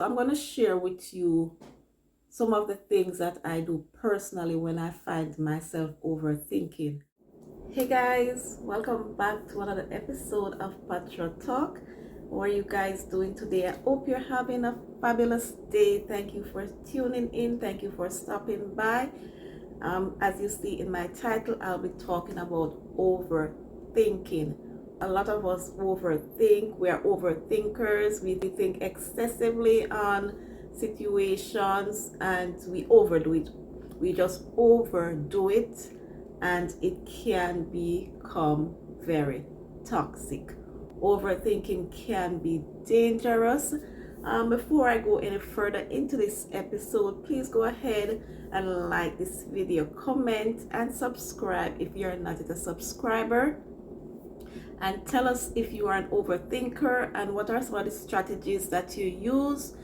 I'm going to share with you some of the things that I do personally when I find myself overthinking. Hey guys, welcome back to another episode of Patra Talk. How are you guys doing today? I hope you're having a fabulous day. Thank you for tuning in. Thank you for stopping by. As you see in my title, I'll be talking about overthinking. A lot of us overthink. We are overthinkers. We think excessively on situations and we overdo it. We just overdo it and it can become very toxic. Overthinking can be dangerous. Before I go any further into this episode, please go ahead and like this video, comment, and subscribe if you're not yet a subscriber. And tell us if you are an overthinker and what are some of the strategies that you use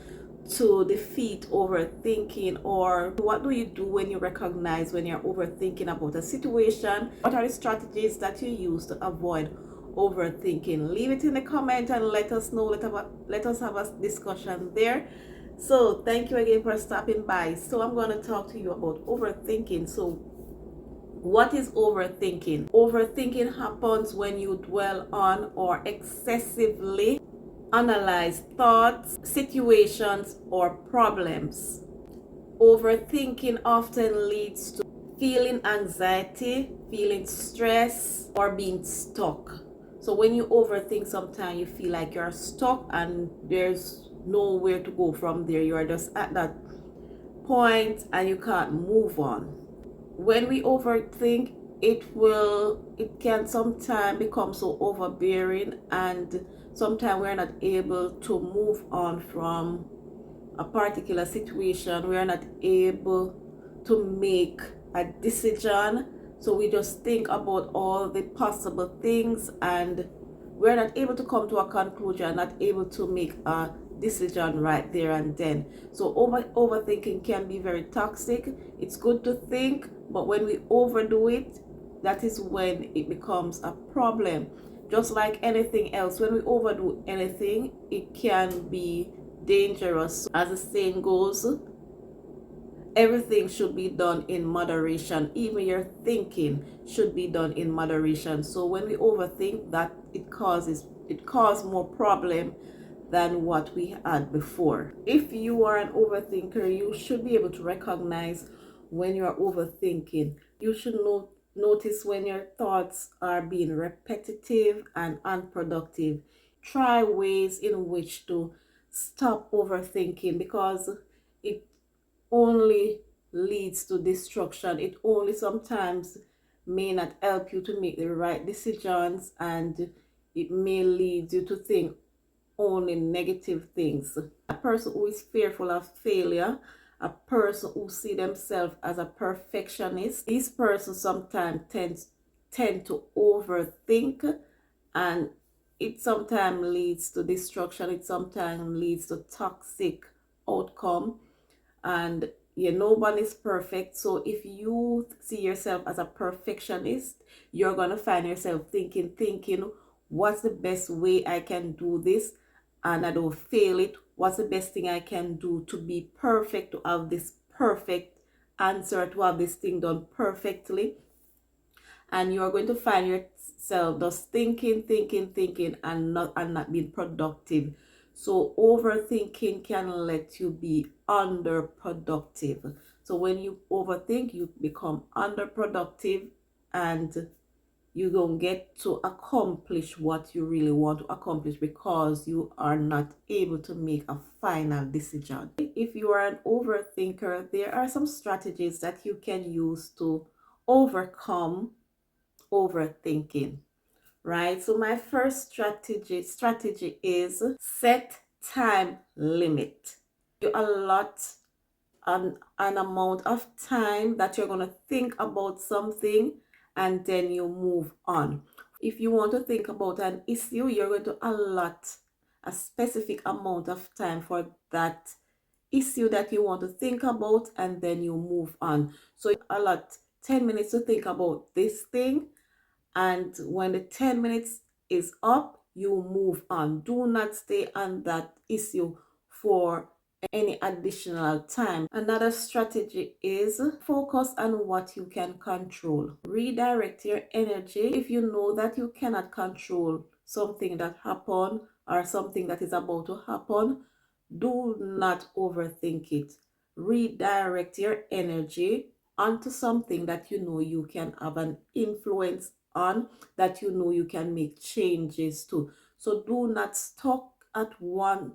to defeat overthinking, or what do you do when you recognize when you're overthinking about a situation? What are the strategies that you use to avoid overthinking? Leave it in the comment and let us know. Let us have a discussion there. So thank you again for stopping by. So I'm going to talk to you about overthinking. So what is overthinking? Overthinking happens when you dwell on or excessively analyze thoughts, situations, or problems. Overthinking often leads to feeling anxiety, feeling stress, or being stuck. So when you overthink, sometimes you feel like you're stuck and there's nowhere to go from there. You are just at that point and you can't move on. When we overthink, it can sometimes become so overbearing, and sometimes we're not able to move on from a particular situation. We're not able to make a decision, so we just think about all the possible things and we're not able to come to a conclusion, not able to make a decision right there and then. So overthinking can be very toxic. It's good to think, but when we overdo it, that is when it becomes a problem. Just like anything else, when we overdo anything, it can be dangerous. As the saying goes, everything should be done in moderation. Even your thinking should be done in moderation. So when we overthink, that it causes more problem than what we had before. If you are an overthinker, you should be able to recognize when you are overthinking. You should notice when your thoughts are being repetitive and unproductive. Try ways in which to stop overthinking, because it only leads to destruction. It only sometimes may not help you to make the right decisions, and it may lead you to think only negative things. A person who is fearful of failure, a person who see themselves as a perfectionist, these persons sometimes tend to overthink, and it sometimes leads to destruction. It sometimes leads to toxic outcome. And yeah, no one is perfect. So if you see yourself as a perfectionist, you're going to find yourself thinking, what's the best way I can do this and I don't fail it? What's the best thing I can do to be perfect, to have this perfect answer, to have this thing done perfectly? And you're going to find yourself just thinking and not being productive. So overthinking can let you be underproductive. So when you overthink, you become underproductive and you don't get to accomplish what you really want to accomplish because you are not able to make a final decision. If you are an overthinker, there are some strategies that you can use to overcome overthinking, right? So my first strategy is set time limit. You allot an amount of time that you're going to think about something and then you move on. If you want to think about an issue, you're going to allot a specific amount of time for that issue that you want to think about, and then you move on. So you allot 10 minutes to think about this thing, and when the 10 minutes is up, you move on. Do not stay on that issue for any additional time. Another strategy is focus on what you can control. Redirect your energy if you know that you cannot control something that happened or something that is about to happen. Do not overthink it. Redirect your energy onto something that you know you can have an influence on, that you know you can make changes to. So do not stuck at one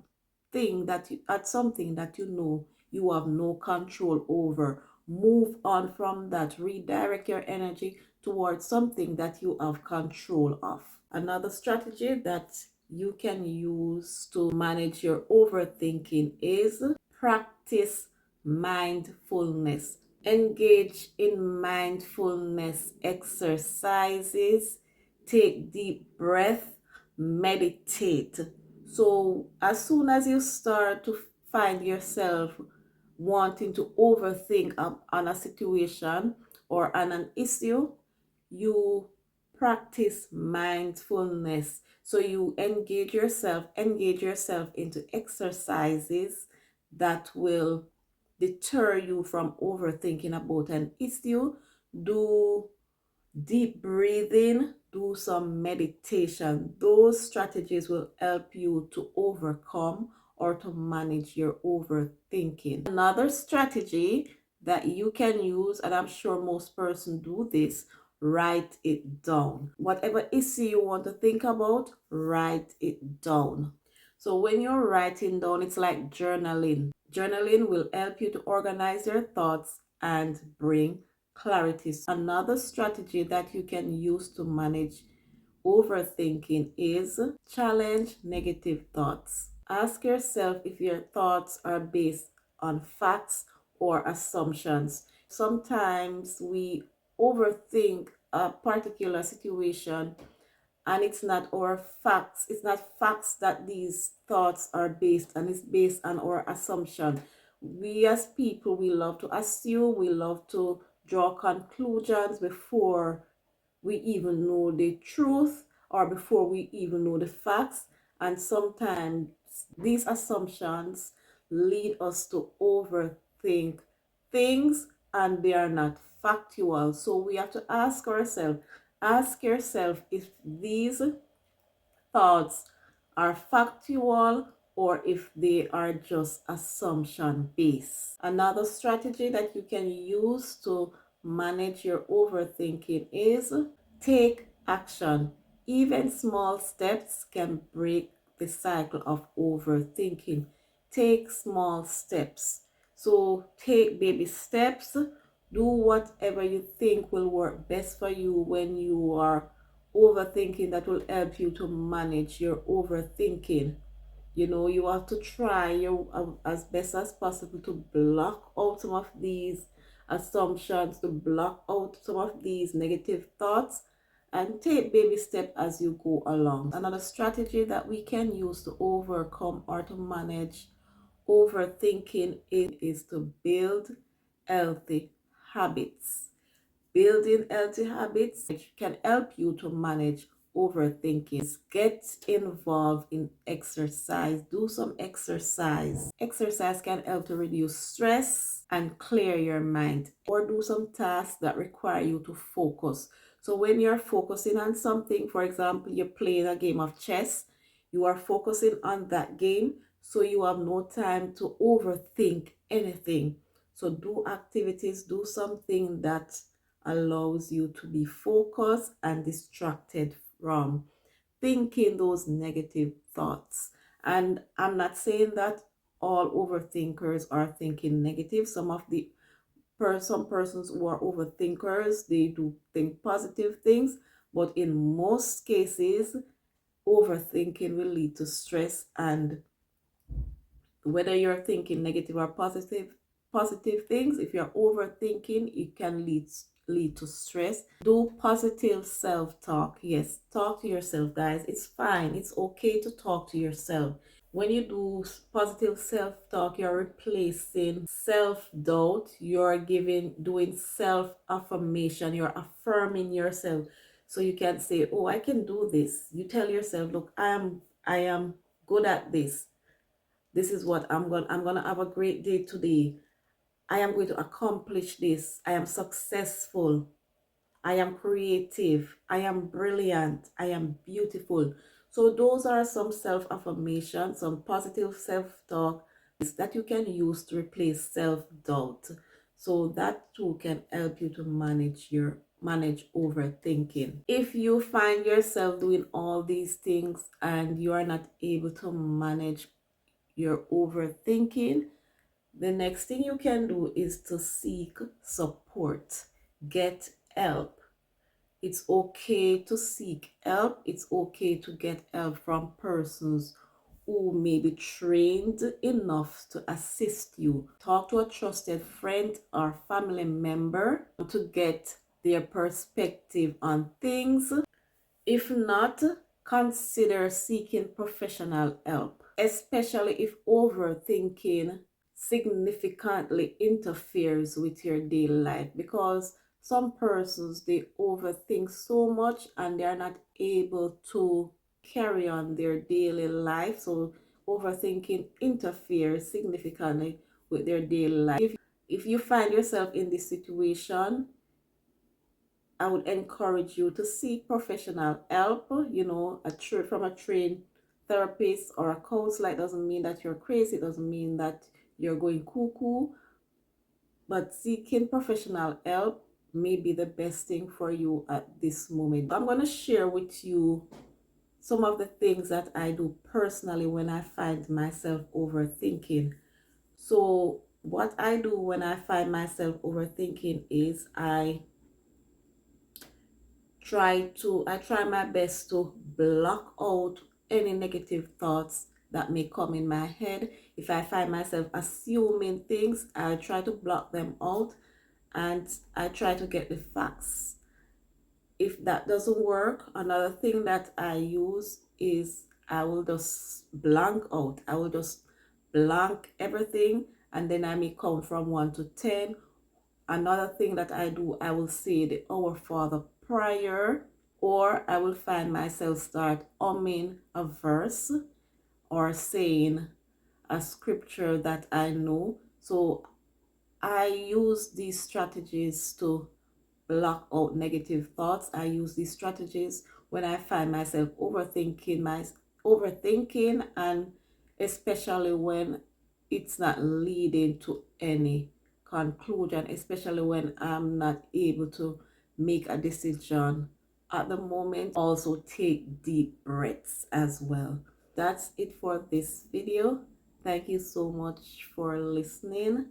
thing that you, at something that you know you have no control over. Move on from that. Redirect your energy towards something that you have control of. Another strategy that you can use to manage your overthinking is practice mindfulness. Engage in mindfulness exercises, take deep breath, meditate. So as soon as you start to find yourself wanting to overthink on a situation or on an issue, you practice mindfulness. So you engage yourself into exercises that will deter you from overthinking about an issue. Do deep breathing, do some meditation. Those strategies will help you to overcome or to manage your overthinking. Another strategy that you can use, and I'm sure most persons do this, write it down. Whatever issue you want to think about, write it down. So when you're writing down, it's like journaling. Journaling will help you to organize your thoughts and bring clarity. Another strategy that you can use to manage overthinking is challenge negative thoughts. Ask yourself if your thoughts are based on facts or assumptions. Sometimes we overthink a particular situation and it's not facts that these thoughts are based on. It's based on our assumption. We as people, we love to assume, we love to draw conclusions before we even know the truth or before we even know the facts. And sometimes these assumptions lead us to overthink things and they are not factual. So we have to ask yourself if these thoughts are factual or if they are just assumption based. Another strategy that you can use to manage your overthinking is take action. Even small steps can break the cycle of overthinking. Take small steps. So take baby steps. Do whatever you think will work best for you when you are overthinking, that will help you to manage your overthinking. You know, you have to try your as best as possible to block out some of these assumptions, to block out some of these negative thoughts, and take baby step as you go along. Another strategy that we can use to overcome or to manage overthinking is to build healthy habits. Building healthy habits can help you to manage overthinking. Get involved in exercise. Do some exercise. Exercise can help to reduce stress and clear your mind. Or do some tasks that require you to focus. So when you're focusing on something, for example, you're playing a game of chess, you are focusing on that game, so you have no time to overthink anything. So do activities, do something that allows you to be focused and distracted from thinking those negative thoughts. And I'm not saying that all overthinkers are thinking negative. Some persons who are overthinkers, they do think positive things, but in most cases overthinking will lead to stress, and whether you're thinking negative or positive things, if you're overthinking, it can lead to stress. Do positive self-talk. Yes, talk to yourself, guys. It's fine, it's okay to talk to yourself. When you do positive self-talk, you're replacing self-doubt. You're doing self-affirmation. You're affirming yourself, so you can say, oh, I can do this. You tell yourself, look, I am good at this. This is what I'm gonna have a great day today. I am going to accomplish this. I am successful. I am creative. I am brilliant. I am beautiful. So those are some self-affirmation, some positive self-talk that you can use to replace self-doubt. So that too can help you to manage overthinking. If you find yourself doing all these things and you are not able to manage your overthinking, the next thing you can do is to seek support. Get help. It's okay to seek help. It's okay to get help from persons who may be trained enough to assist you. Talk to a trusted friend or family member to get their perspective on things. If not, consider seeking professional help, especially if overthinking significantly interferes with your daily life, because some persons, they overthink so much and they are not able to carry on their daily life. So overthinking interferes significantly with their daily life. If you find yourself in this situation, I would encourage you to seek professional help, from a trained therapist or a counselor. It doesn't mean that you're crazy, it doesn't mean that you're going cuckoo, but seeking professional help may be the best thing for you at this moment. I'm going to share with you some of the things that I do personally when I find myself overthinking. So, what I do when I find myself overthinking is I try my best to block out any negative thoughts that may come in my head. If I find myself assuming things, I try to block them out and I try to get the facts. If that doesn't work, another thing that I use is I will just blank out. I will just blank everything and then I may count from 1 to 10. Another thing that I do, I will say the Our Father prayer, or I will find myself start humming a verse or saying a scripture that I know. So I use these strategies to block out negative thoughts. I use these strategies when I find myself overthinking, and especially when it's not leading to any conclusion, especially when I'm not able to make a decision at the moment. Also take deep breaths as well. That's it for this video. Thank you so much for listening.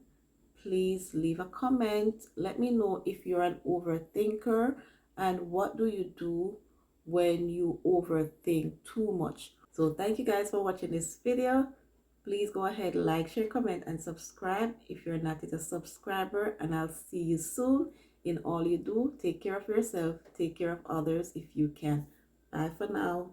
Please leave a comment. Let me know if you're an overthinker and what do you do when you overthink too much. So thank you guys for watching this video. Please go ahead, like, share, comment, and subscribe if you're not yet a subscriber. And I'll see you soon in all you do. Take care of yourself. Take care of others if you can. Bye for now.